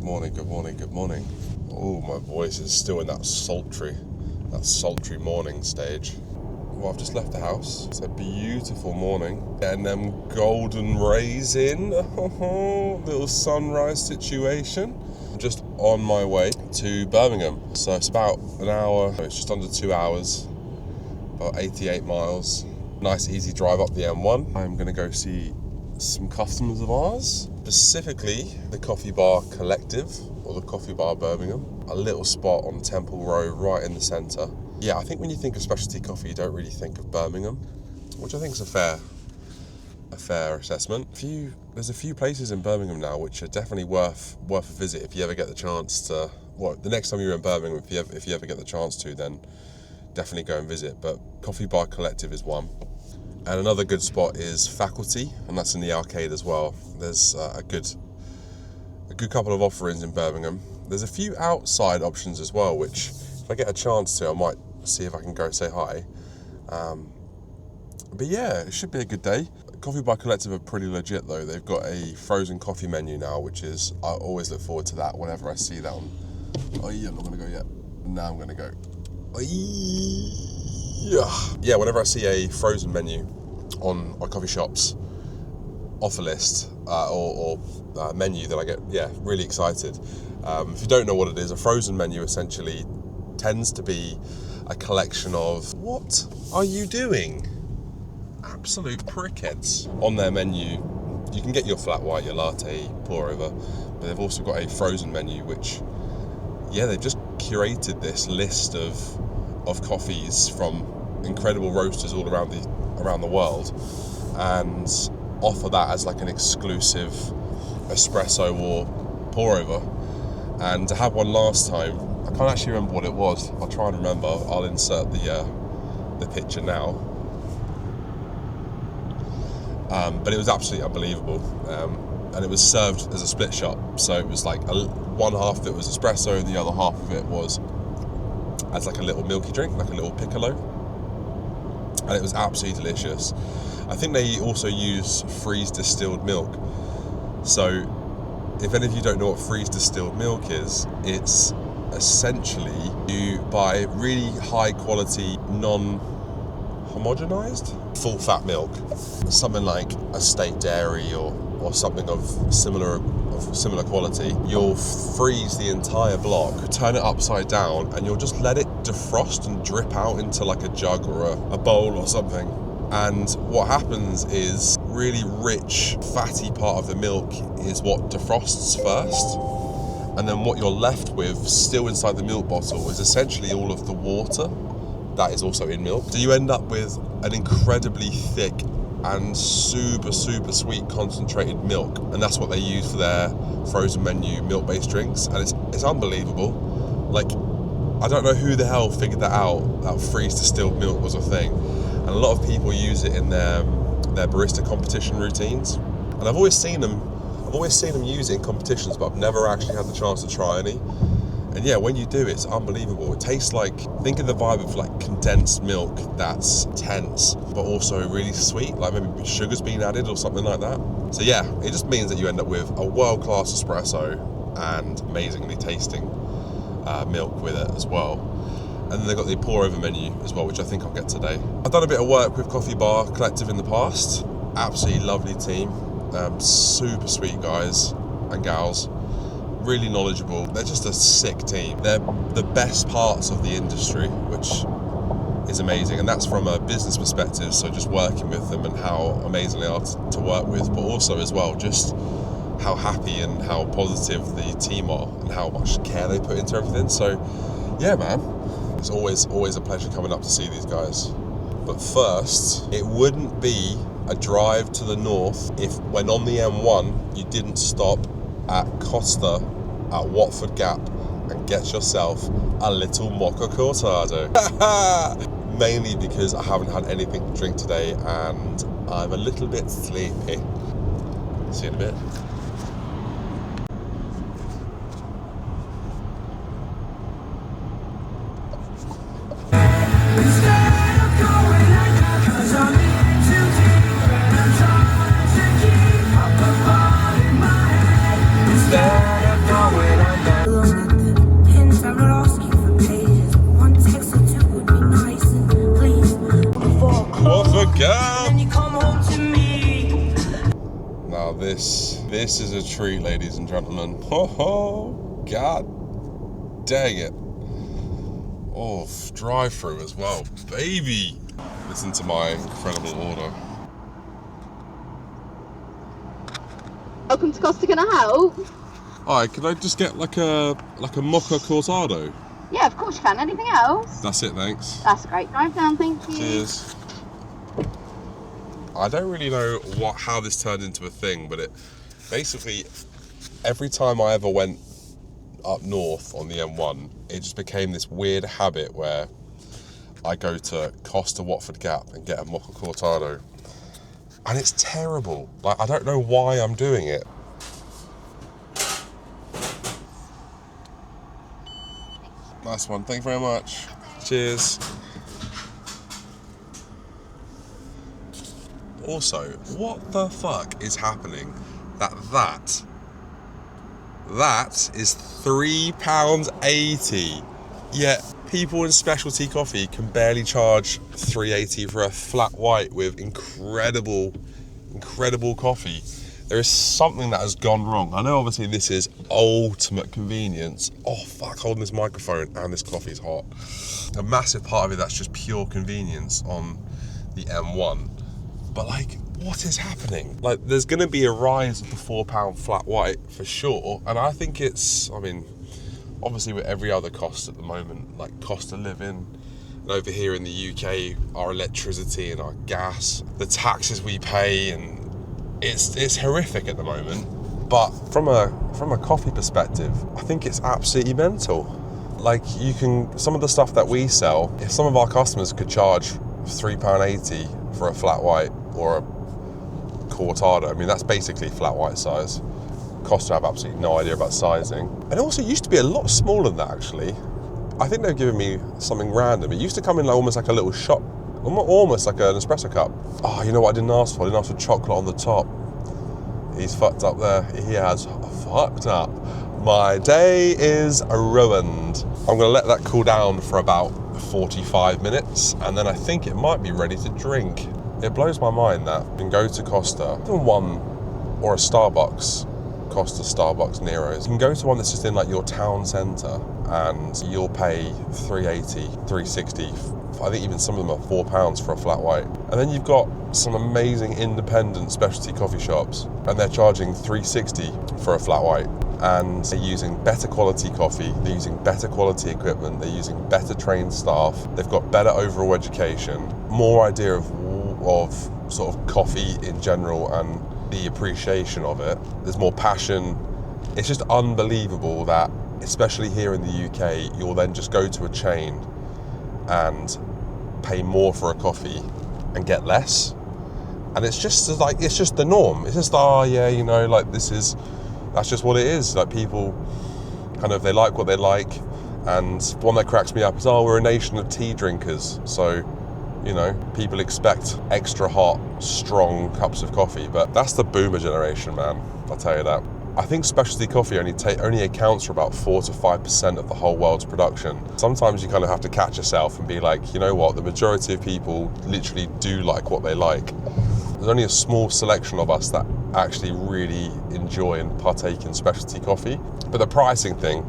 morning, good morning, good morning. Oh, my voice is still in that sultry morning stage. Well, I've just left the house. It's a beautiful morning. Getting them golden rays in. Little sunrise situation. I'm just on my way to Birmingham. So it's about an hour, it's just under 2 hours, about 88 miles. Nice easy drive up the M1. I'm gonna go see some customers of ours, specifically the Coffee Bar Collective, or the Coffee Bar Birmingham, a little spot on Temple Road right in the centre. Yeah, I think when you think of specialty coffee, you don't really think of Birmingham, which I think is a fair assessment. There's a few places in Birmingham now which are definitely worth a visit if you ever get the chance to. Well, the next time you're in Birmingham, if you ever get the chance to, then definitely go and visit. But Coffee Bar Collective is one. And another good spot is Faculty, and that's in the arcade as well. There's a good couple of offerings in Birmingham. There's a few outside options as well, which if I get a chance to, I might see if I can go say hi. But yeah, it should be a good day. Coffee Bar Collective are pretty legit though. They've got a frozen coffee menu now, which is, I always look forward to that whenever I see that on. Oh yeah, I'm not gonna go yet. Now I'm gonna go. Yeah, whenever I see a frozen menu on a coffee shop's offer list or menu, then I get really excited. If you don't know what it is, a frozen menu essentially tends to be a collection of, what are you doing? Absolute prickheads. On their menu, you can get your flat white, your latte, pour over, but they've also got a frozen menu, which, they've just curated this list of coffees from incredible roasters all around the world, and offer that as like an exclusive espresso or pour over. And to have one last time, I can't actually remember what it was. I'll try and remember. I'll insert the picture now. But it was absolutely unbelievable. And it was served as a split shot. So it was like one half of it was espresso, and the other half of it was as like a little milky drink, like a little piccolo. And it was absolutely delicious. I think they also use freeze distilled milk. So if any of you don't know what freeze distilled milk is, it's essentially you buy really high quality, non-homogenized full fat milk, something like a state dairy or something of similar quality. You'll freeze the entire block, turn it upside down, and you'll just let it defrost and drip out into like a jug or a bowl or something. And what happens is really rich, fatty part of the milk is what defrosts first. And then what you're left with, still inside the milk bottle, is essentially all of the water that is also in milk. So you end up with an incredibly thick and super sweet concentrated milk. And that's what they use for their frozen menu milk-based drinks. And it's unbelievable. Like, I don't know who the hell figured that out, that freeze distilled milk was a thing. And a lot of people use it in their barista competition routines. And I've always seen them use it in competitions, but I've never actually had the chance to try any. And yeah, when you do, it's unbelievable. It tastes like, think of the vibe of like condensed milk that's tense, but also really sweet, like maybe sugar's been added or something like that. So yeah, it just means that you end up with a world-class espresso and amazingly tasting milk with it as well. And then they've got the pour over menu as well, which I think I'll get today. I've done a bit of work with Coffee Bar Collective in the past. Absolutely lovely team. Super sweet guys and gals. Really knowledgeable. They're just a sick team. They're the best parts of the industry, which is amazing. And that's from a business perspective, so just working with them and how amazing they are to work with, but also as well, just how happy and how positive the team are and how much care they put into everything. So yeah, man, it's always a pleasure coming up to see these guys. But first, it wouldn't be a drive to the north if, when on the M1, you didn't stop at Costa at Watford Gap and get yourself a little mocha cortado. Mainly because I haven't had anything to drink today and I'm a little bit sleepy. See you in a bit. Instead of Now this is a treat, ladies and gentlemen. Oh, god dang it. Oh, drive-through as well, baby. Listen to my incredible order. Welcome to Costa, can I help? Hi, can I just get like a mocha cortado? Yeah, of course you can. Anything else? That's it, thanks. That's great. Drive down, thank you. Cheers. I don't really know how this turned into a thing, but it basically, every time I ever went up north on the M1, it just became this weird habit where I go to Costa Watford Gap and get a mocha cortado. And it's terrible. Like, I don't know why I'm doing it. Nice one, thank you very much. Cheers. Also, what the fuck is happening that is £3.80, yet people in specialty coffee can barely charge £3.80 for a flat white with incredible coffee. There is something that has gone wrong. I know obviously this is ultimate convenience. Oh fuck, holding this microphone and this coffee is hot. A massive part of it that's just pure convenience on the M1. But like, what is happening? Like, there's gonna be a rise of the £4 flat white for sure. And I think it's, I mean, obviously with every other cost at the moment, like cost of living, and over here in the UK, our electricity and our gas, the taxes we pay, and it's horrific at the moment. But from a coffee perspective, I think it's absolutely mental. Like, some of the stuff that we sell, if some of our customers could charge £3.80 for a flat white or a cortado, I mean, that's basically flat white size. Costa have absolutely no idea about sizing. And it also used to be a lot smaller than that, actually. I think they've given me something random. It used to come in almost like a little shot, almost like an espresso cup. Oh, you know what I didn't ask for? I didn't ask for chocolate on the top. He's fucked up there. He has fucked up. My day is ruined. I'm gonna let that cool down for about 45 minutes, and then I think it might be ready to drink. It blows my mind that you can go to Costa, even one, or a Starbucks, Costa, Starbucks, Nero's. You can go to one that's just in like your town centre and you'll pay £3.80, £3.60. I think even some of them are £4 for a flat white. And then you've got some amazing independent specialty coffee shops and they're charging £3.60 for a flat white. And they're using better quality coffee, they're using better quality equipment, they're using better trained staff, they've got better overall education, more idea of sort of coffee in general and the appreciation of it. There's more passion. It's just unbelievable that, especially here in the UK, you'll then just go to a chain and pay more for a coffee and get less. And it's just like, it's just the norm. It's just, oh yeah, you know, like that's just what it is. Like, people kind of, they like what they like. And one that cracks me up is, oh, we're a nation of tea drinkers. So, you know, people expect extra hot, strong cups of coffee, but that's the boomer generation, man. I'll tell you that. I think specialty coffee only accounts for about 4 to 5% of the whole world's production. Sometimes you kind of have to catch yourself and be like, you know what, the majority of people literally do like what they like. There's only a small selection of us that actually really enjoy and partake in specialty coffee. But the pricing thing,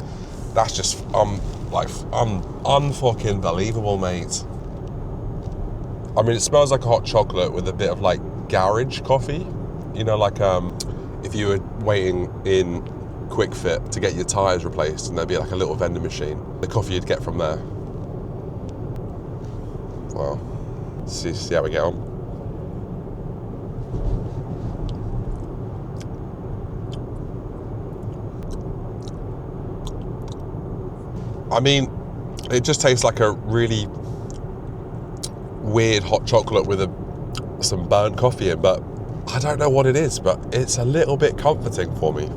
that's just unfucking believable, mate. I mean, it smells like a hot chocolate with a bit of like garage coffee. You know, like if you were waiting in Quick Fit to get your tyres replaced and there'd be like a little vending machine, the coffee you'd get from there. Well, see how we get on. I mean, it just tastes like a really weird hot chocolate with some burnt coffee in, but I don't know what it is, but it's a little bit comforting for me.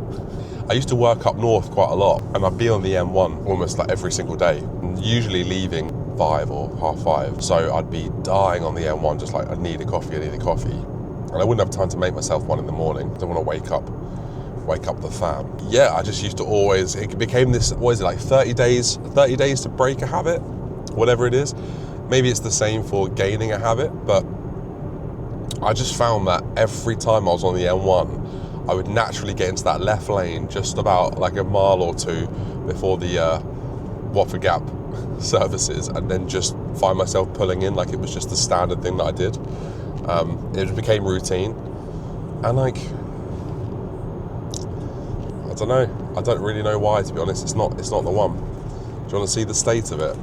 I used to work up north quite a lot, and I'd be on the M1 almost like every single day, usually leaving 5 or half 5. So I'd be dying on the M1, just like, I need a coffee. And I wouldn't have time to make myself one in the morning. I don't want to wake up wake up the fam. Yeah, I just used to always, it became this, what is it, like 30 days to break a habit, whatever it is. Maybe it's the same for gaining a habit, but I just found that every time I was on the M1, I would naturally get into that left lane just about like a mile or two before the Watford Gap services, and then just find myself pulling in like it was just the standard thing that I did. It became routine, and like, I don't know. I don't really know why, to be honest. It's not the one. Do you want to see the state of it?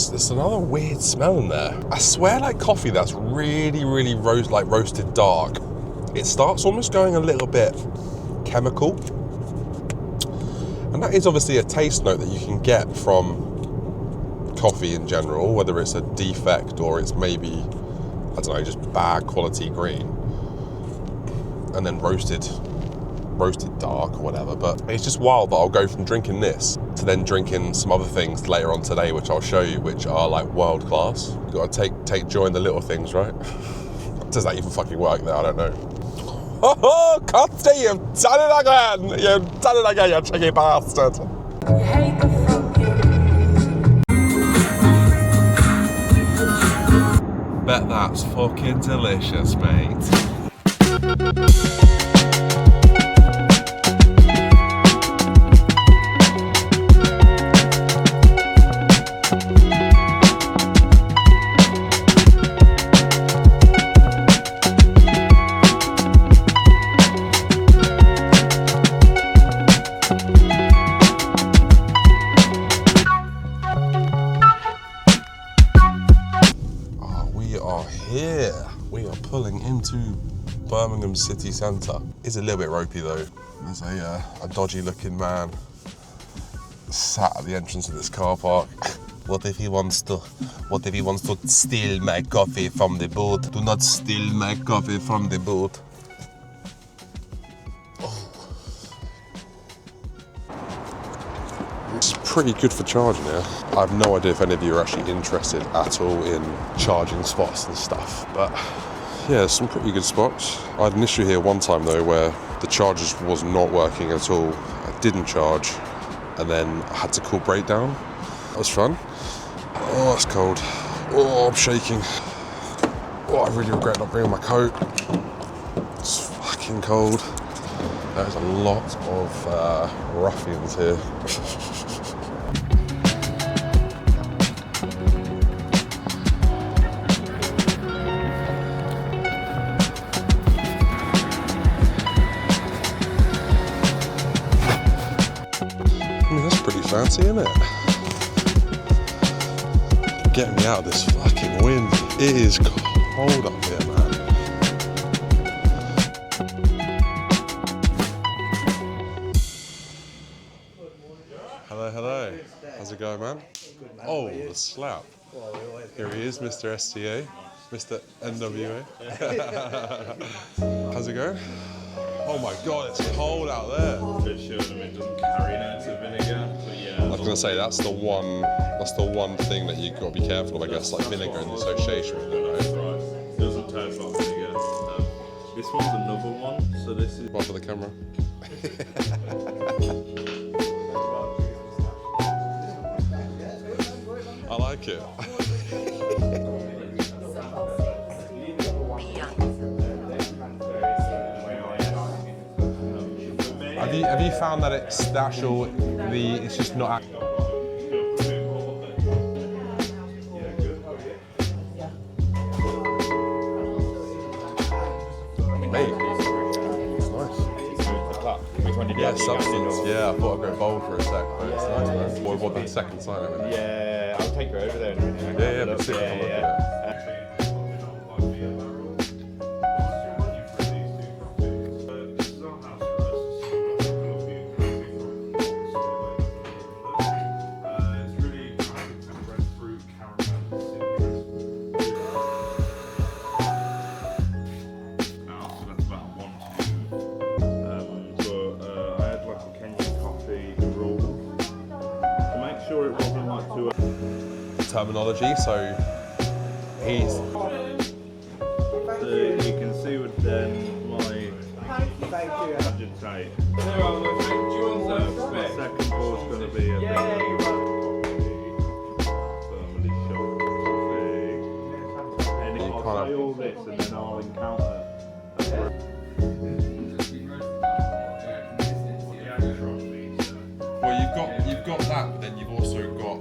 There's another weird smell in there. I swear, like coffee that's really, really roasted dark, it starts almost going a little bit chemical. And that is obviously a taste note that you can get from coffee in general, whether it's a defect or it's maybe, I don't know, just bad quality green. And then roasted dark or whatever. But it's just wild that I'll go from drinking this to then drinking some other things later on today, which I'll show you, which are like world class. You've got to take joy in the little things, right? Does that even fucking work there? I don't know. Oh, Costa, you've done it again! You've done it again, you cheeky bastard! Bet that's fucking delicious, mate. Birmingham city centre. It's a little bit ropey though. There's a dodgy looking man sat at the entrance of this car park. What if he wants to steal my coffee from the boot? Do not steal my coffee from the boot. It's pretty good for charging here. I have no idea if any of you are actually interested at all in charging spots and stuff, but yeah, some pretty good spots. I had an issue here one time though where the charger was not working at all. I didn't charge, and then I had to call breakdown. That was fun. Oh, it's cold. Oh, I'm shaking. Oh, I really regret not bringing my coat. It's fucking cold. There's a lot of ruffians here. Fancy, isn't it? Get me out of this fucking wind. It is cold up here, man. Hello. How's it going, man? Oh, the slap. Here he is, Mr. STA, Mr. NWA. How's it going? Oh my god, it's cold out there. It shows them it doesn't carry notes of vinegar, but yeah. I was gonna say that's the one thing that you've got to be careful of, I guess, like vinegar and the association with it, right? That's right. It doesn't taste like vinegar. This one's another one, so this is One for the camera. I like it. Have you found that it's the actual, it's just not... Mate, it's nice. Which one did you Yeah, have? substance. Yeah, I thought I'd go bold for a sec, but it's nice, man. What the second side of it? Yeah, I'll take her over there in a minute. Yeah, but sit and look at it. terminology, so he's... So you can see with then my agitate. So my second ball's going to be a bit firmly shot. And I'll say all this and then I'll encounter Well, you've got that, but then you've also got...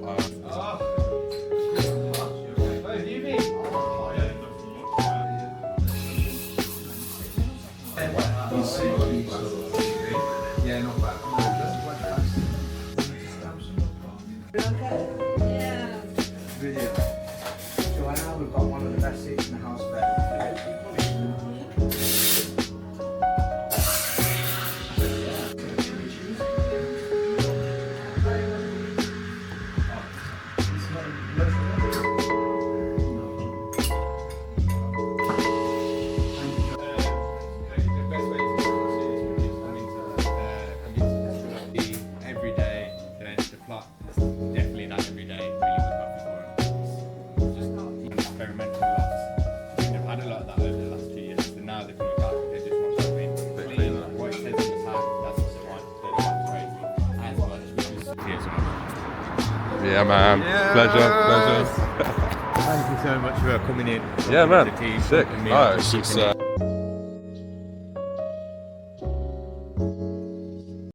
Yeah, not bad. Brilliant. Joanna, we've got one of the best seats in the house there. Yeah, man. Yes. Pleasure. Thank you so much for coming in. Yeah, man. The team Sick. and me Oh, and it's keeping it.